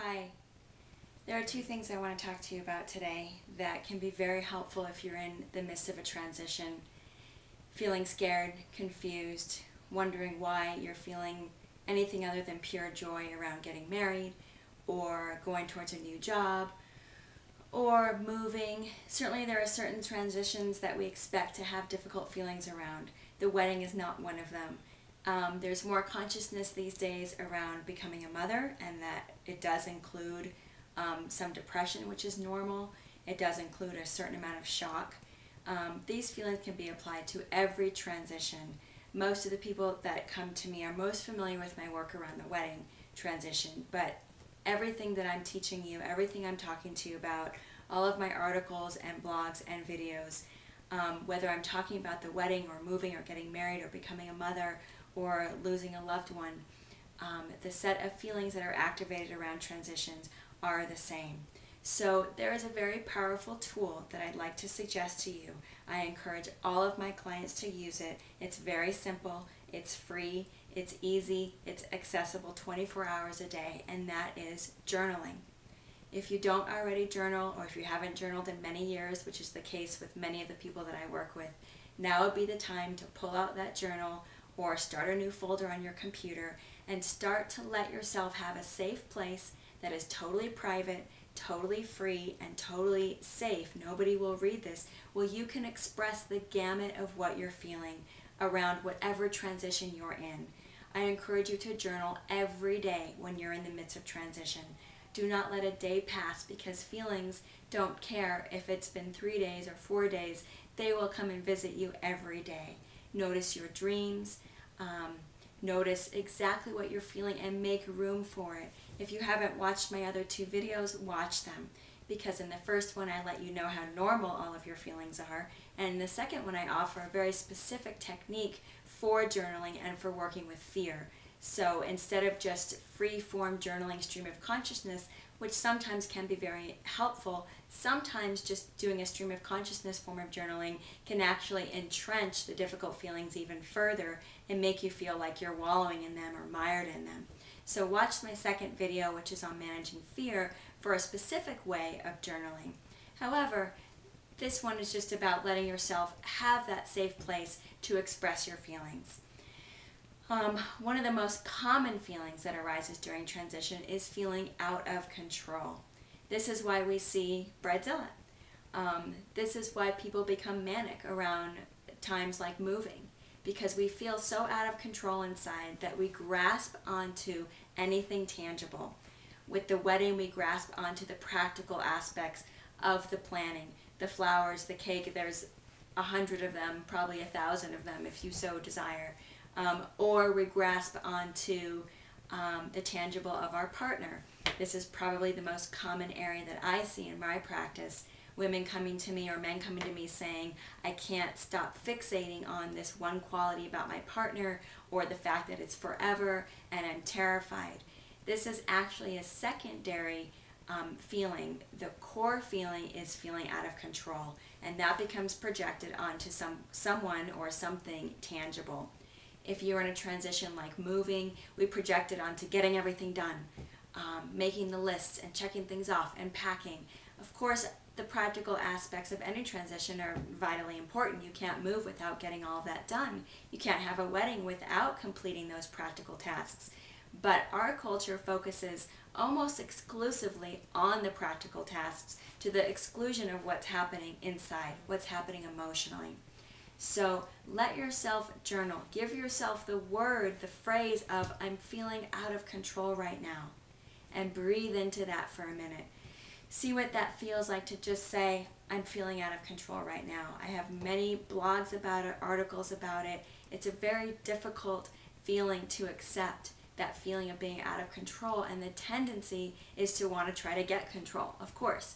Hi. There are two things I want to talk to you about today that can be very helpful if you're in the midst of a transition, feeling scared, confused, wondering why you're feeling anything other than pure joy around getting married or going towards a new job or moving. Certainly there are certain transitions that we expect to have difficult feelings around. The wedding is not one of them. There's more consciousness these days around becoming a mother, and that it does include some depression, which is normal. It does include a certain amount of shock. These feelings can be applied to every transition. Most of the people that come to me are most familiar with my work around the wedding transition, but everything that I'm teaching you, everything I'm talking to you about, all of my articles and blogs and videos, whether I'm talking about the wedding or moving or getting married or becoming a mother or losing a loved one, the set of feelings that are activated around transitions are the same. So there is a very powerful tool that I'd like to suggest to you. I encourage all of my clients to use it. It's very simple, it's free, it's easy, it's accessible 24 hours a day, and that is journaling. If you don't already journal, or if you haven't journaled in many years, which is the case with many of the people that I work with, now would be the time to pull out that journal or start a new folder on your computer and start to let yourself have a safe place that is totally private, totally free, and totally safe. Nobody will read this. Well, you can express the gamut of what you're feeling around whatever transition you're in. I encourage you to journal every day when you're in the midst of transition. Do not let a day pass, because feelings don't care if it's been 3 days or 4 days. They will come and visit you every day. Notice your dreams. Notice exactly what you're feeling and make room for it. If you haven't watched my other two videos, watch them, because in the first one I let you know how normal all of your feelings are, and in the second one I offer a very specific technique for journaling and for working with fear. So instead of just free-form journaling stream of consciousness, which sometimes can be very helpful, sometimes just doing a stream of consciousness form of journaling can actually entrench the difficult feelings even further and make you feel like you're wallowing in them or mired in them. So watch my second video, which is on managing fear, for a specific way of journaling. However, this one is just about letting yourself have that safe place to express your feelings. One of the most common feelings that arises during transition is feeling out of control. This is why we see bridezilla. This is why people become manic around times like moving, because we feel so out of control inside that we grasp onto anything tangible. With the wedding, we grasp onto the practical aspects of the planning. The flowers, the cake, there's 100 of them, probably 1,000 of them if you so desire. Or we grasp onto the tangible of our partner. This is probably the most common area that I see in my practice. Women coming to me or men coming to me saying, I can't stop fixating on this one quality about my partner, or the fact that it's forever, and I'm terrified. This is actually a secondary feeling. The core feeling is feeling out of control, and that becomes projected onto someone or something tangible. If you're in a transition like moving, we project it onto getting everything done, making the lists and checking things off and packing. Of course, the practical aspects of any transition are vitally important. You can't move without getting all of that done. You can't have a wedding without completing those practical tasks. But our culture focuses almost exclusively on the practical tasks, to the exclusion of what's happening inside, what's happening emotionally. So let yourself journal. Give yourself the word, the phrase of, I'm feeling out of control right now. And breathe into that for a minute. See what that feels like to just say, I'm feeling out of control right now. I have many blogs about it, articles about it. It's a very difficult feeling to accept, that feeling of being out of control, and the tendency is to want to try to get control, of course.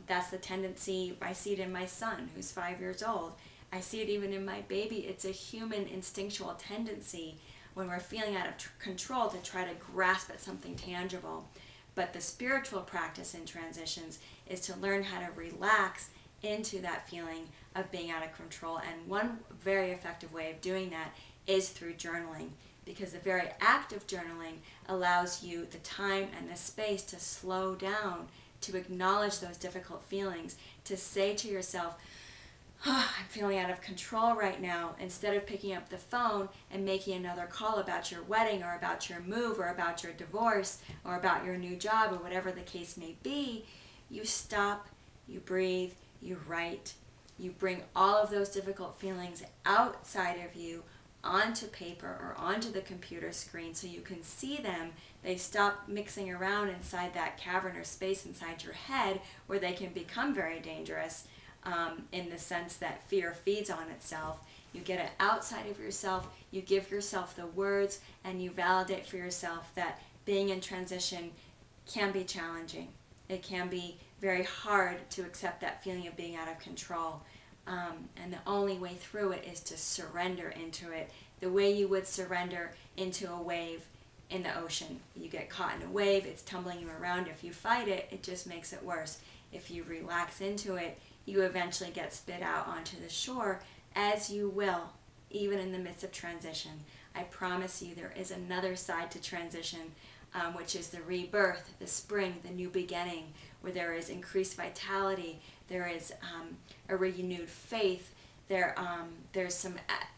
That's the tendency. I see it in my son, who's 5 years old. I see it even in my baby. It's a human instinctual tendency when we're feeling out of control to try to grasp at something tangible. But the spiritual practice in transitions is to learn how to relax into that feeling of being out of control. And one very effective way of doing that is through journaling, because the very act of journaling allows you the time and the space to slow down, to acknowledge those difficult feelings, to say to yourself, oh, I'm feeling out of control right now, instead of picking up the phone and making another call about your wedding or about your move or about your divorce or about your new job or whatever the case may be. You stop, you breathe, you write, you bring all of those difficult feelings outside of you onto paper or onto the computer screen so you can see them. They stop mixing around inside that cavern or space inside your head where they can become very dangerous, in the sense that fear feeds on itself. You get it outside of yourself, you give yourself the words, and you validate for yourself that being in transition can be challenging. It can be very hard to accept that feeling of being out of control. And the only way through it is to surrender into it, the way you would surrender into a wave in the ocean. You get caught in a wave, it's tumbling you around. If you fight it, it just makes it worse. If you relax into it, you eventually get spit out onto the shore, as you will, even in the midst of transition. I promise you there is another side to transition, which is the rebirth, the spring, the new beginning, where there is increased vitality, there is a renewed faith, there's some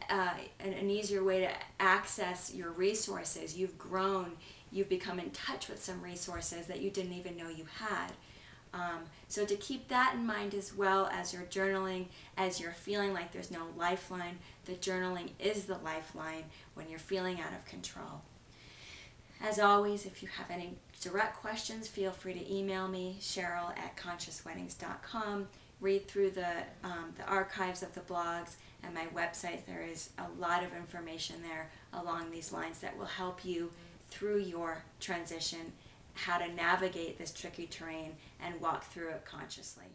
an easier way to access your resources. You've grown, you've become in touch with some resources that you didn't even know you had. So to keep that in mind as well as you're journaling, as you're feeling like there's no lifeline, the journaling is the lifeline when you're feeling out of control. As always, if you have any direct questions, feel free to email me, Sheryl@consciousweddings.com. Read through the archives of the blogs and my website. There is a lot of information there along these lines that will help you through your transition, how to navigate this tricky terrain and walk through it consciously.